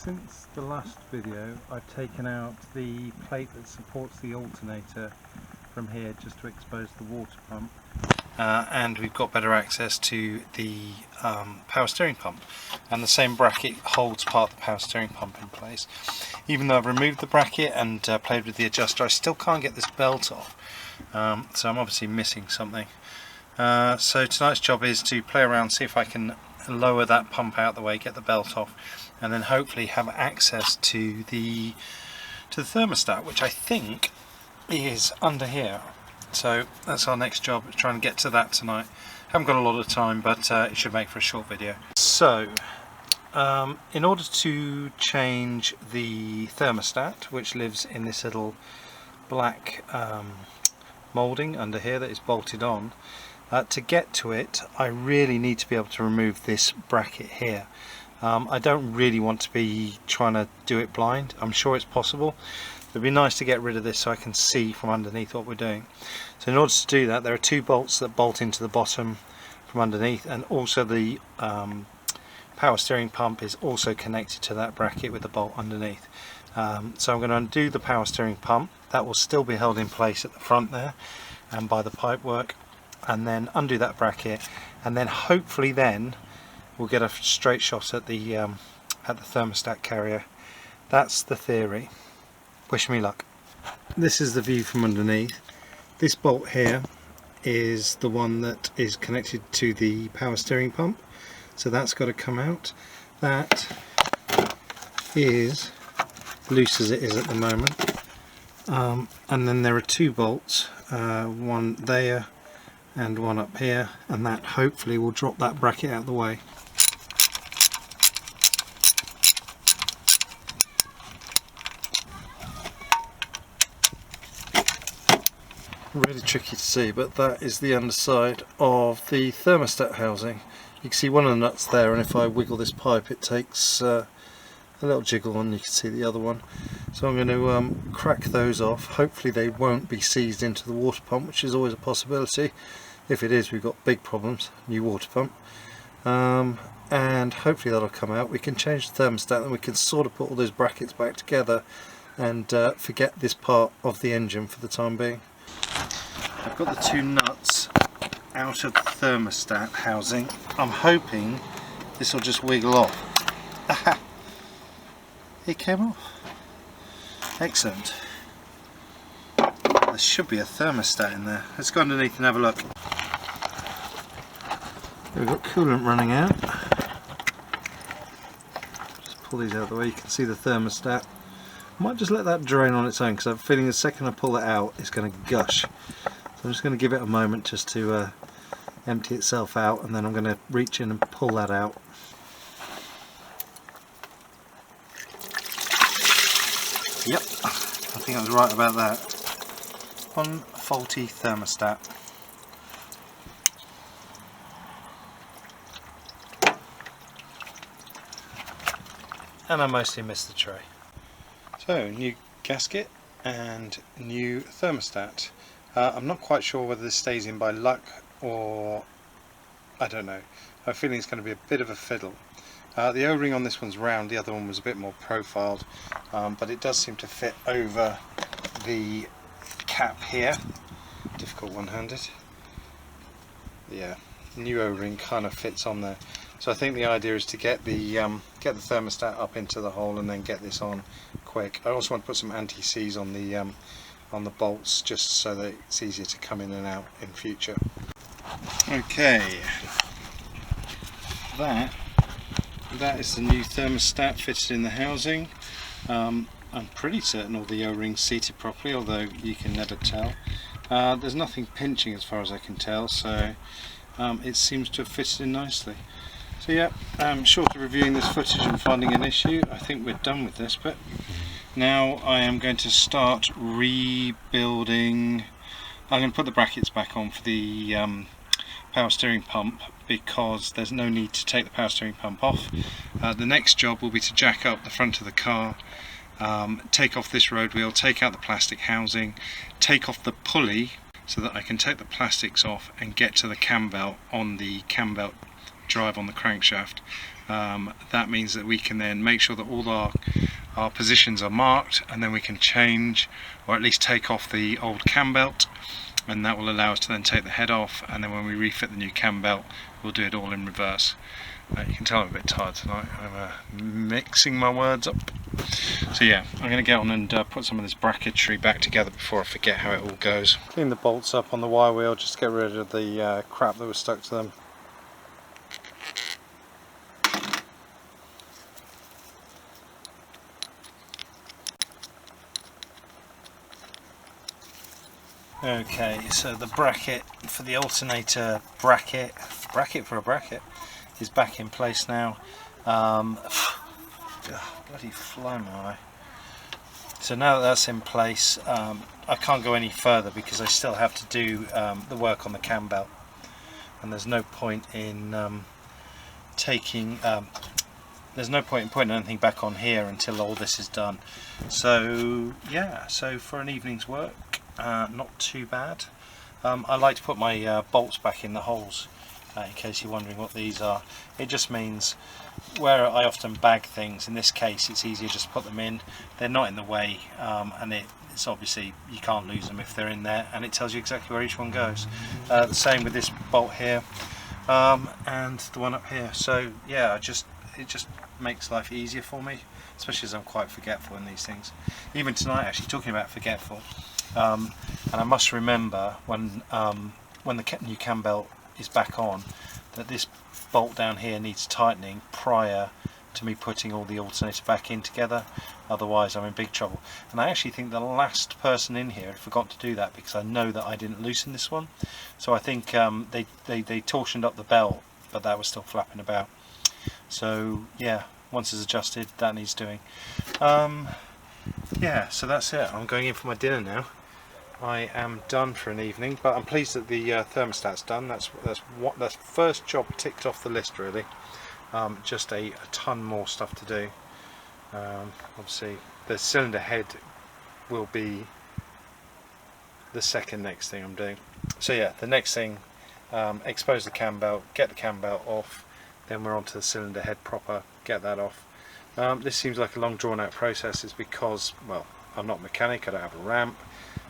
Since the last video, I've taken out the plate that supports the alternator from here just to expose the water pump. And we've got better access to the power steering pump, and the same bracket holds part of the power steering pump in place. Even though I've removed the bracket and played with the adjuster, I still can't get this belt off, so I'm obviously missing something. So tonight's job is to play around, see if I can lower that pump out the way, get the belt off, and then hopefully have access to the thermostat, which I think is under here. So that's our next job, is trying to get to that tonight. Haven't got a lot of time, but it should make for a short video. So in order to change the thermostat, which lives in this little black moulding under here that is bolted on, to get to it I really need to be able to remove this bracket here. I don't really want to be trying to do it blind. I'm sure it's possible. It'd be nice to get rid of this so I can see from underneath what we're doing. So in order to do that, there are two bolts that bolt into the bottom from underneath, and also the power steering pump is also connected to that bracket with the bolt underneath. So I'm going to undo the power steering pump. That will still be held in place at the front there and by the pipe work, and then undo that bracket, and then hopefully then we'll get a straight shot at the thermostat carrier. That's the theory. Wish me luck. This is the view from underneath. This bolt here is the one that is connected to the power steering pump, so that's got to come out. That is loose as it is at the moment, and then there are two bolts, one there and one up here, and that hopefully will drop that bracket out of the way. Really tricky to see, but that is the underside of the thermostat housing. You can see one of the nuts there, and if I wiggle this pipe it takes a little jiggle, and you can see the other one. So I'm going to crack those off. Hopefully they won't be seized into the water pump, which is always a possibility. If it is, we've got big problems. New water pump. And hopefully that'll come out. We can change the thermostat and we can sort of put all those brackets back together and forget this part of the engine for the time being. I've got the two nuts out of the thermostat housing. I'm hoping this will just wiggle off. Aha! It came off. Excellent. There should be a thermostat in there. Let's go underneath and have a look. We've got coolant running out. Just pull these out of the way. You can see the thermostat. I might just let that drain on its own, because I'm feeling the second I pull it out it's going to gush. So I'm just going to give it a moment just to empty itself out, and then I'm going to reach in and pull that out. Yep, I think I was right about that. One faulty thermostat. And I mostly missed the tray. So, new gasket and new thermostat. I'm not quite sure whether this stays in by luck or I don't know. I'm feeling it's going to be a bit of a fiddle. The O-ring on this one's round, the other one was a bit more profiled, but it does seem to fit over the cap here. Difficult one-handed. Yeah, new O-ring kind of fits on there. So I think the idea is to get the thermostat up into the hole and then get this on quick. I also want to put some anti-seize on the bolts, just so that it's easier to come in and out in future. Okay, that is the new thermostat fitted in the housing. I'm pretty certain all the O-rings seated properly, although you can never tell. There's nothing pinching as far as I can tell, so it seems to have fitted in nicely. So yeah, short of reviewing this footage and finding an issue, I think we're done with this bit. Now I am going to start rebuilding. I'm going to put the brackets back on for the power steering pump, because there's no need to take the power steering pump off. The next job will be to jack up the front of the car, take off this road wheel, take out the plastic housing, take off the pulley so that I can take the plastics off and get to the cam belt on the cam belt drive on the crankshaft. that means that we can then make sure that all our positions are marked, and then we can change, or at least take off the old cam belt, and that will allow us to then take the head off, and then when we refit the new cam belt we'll do it all in reverse. You can tell I'm a bit tired tonight. I'm mixing my words up. So yeah, I'm going to get on and put some of this bracketry back together before I forget how it all goes. Clean the bolts up on the wire wheel just to get rid of the crap that was stuck to them. Okay, so the bracket for the alternator bracket for a bracket is back in place now. Bloody fly my eye. So now that that's in place, I can't go any further because I still have to do the work on the cam belt, and there's no point in there's no point in putting anything back on here until all this is done. So yeah, so for an evening's work, not too bad. I like to put my bolts back in the holes, in case you're wondering what these are. It just means where I often bag things, in this case it's easier just to put them in. They're not in the way, and it's obviously you can't lose them if they're in there, and it tells you exactly where each one goes. The same with this bolt here, and the one up here. So yeah, it just makes life easier for me, especially as I'm quite forgetful in these things. Even tonight, actually, talking about forgetful, and I must remember when the new cam belt is back on, that this bolt down here needs tightening prior to me putting all the alternator back in together, otherwise I'm in big trouble. And I actually think the last person in here had forgot to do that, because I know that I didn't loosen this one. So I think they torsioned up the belt, but that was still flapping about. So yeah, once it's adjusted, that needs doing. Yeah, so that's it. I'm going in for my dinner now. I am done for an evening, but I'm pleased that the thermostat's done. That's first job ticked off the list, really. Just a ton more stuff to do. Obviously the cylinder head will be the second next thing I'm doing. So yeah, the next thing, expose the cam belt, get the cam belt off, then we're on to the cylinder head proper, get that off. This seems like a long drawn out process. It's because, well, I'm not a mechanic, I don't have a ramp,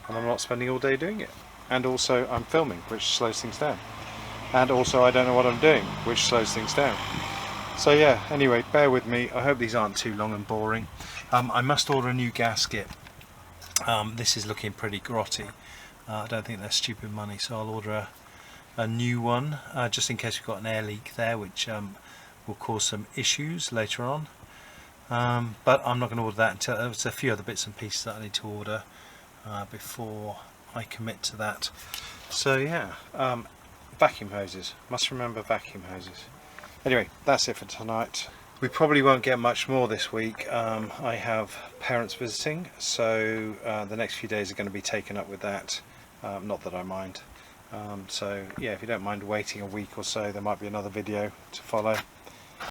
and I'm not spending all day doing it. And also I'm filming, which slows things down. And also I don't know what I'm doing, which slows things down. So yeah, anyway, bear with me. I hope these aren't too long and boring. I must order a new gasket. This is looking pretty grotty. I don't think that's stupid money, so I'll order a new one, just in case we've got an air leak there, which will cause some issues later on. But I'm not going to order that until there's a few other bits and pieces that I need to order before I commit to that. So yeah, vacuum hoses. Must remember vacuum hoses. Anyway, that's it for tonight. We probably won't get much more this week. I have parents visiting, so the next few days are going to be taken up with that. Not that I mind. So yeah, if you don't mind waiting a week or so, there might be another video to follow.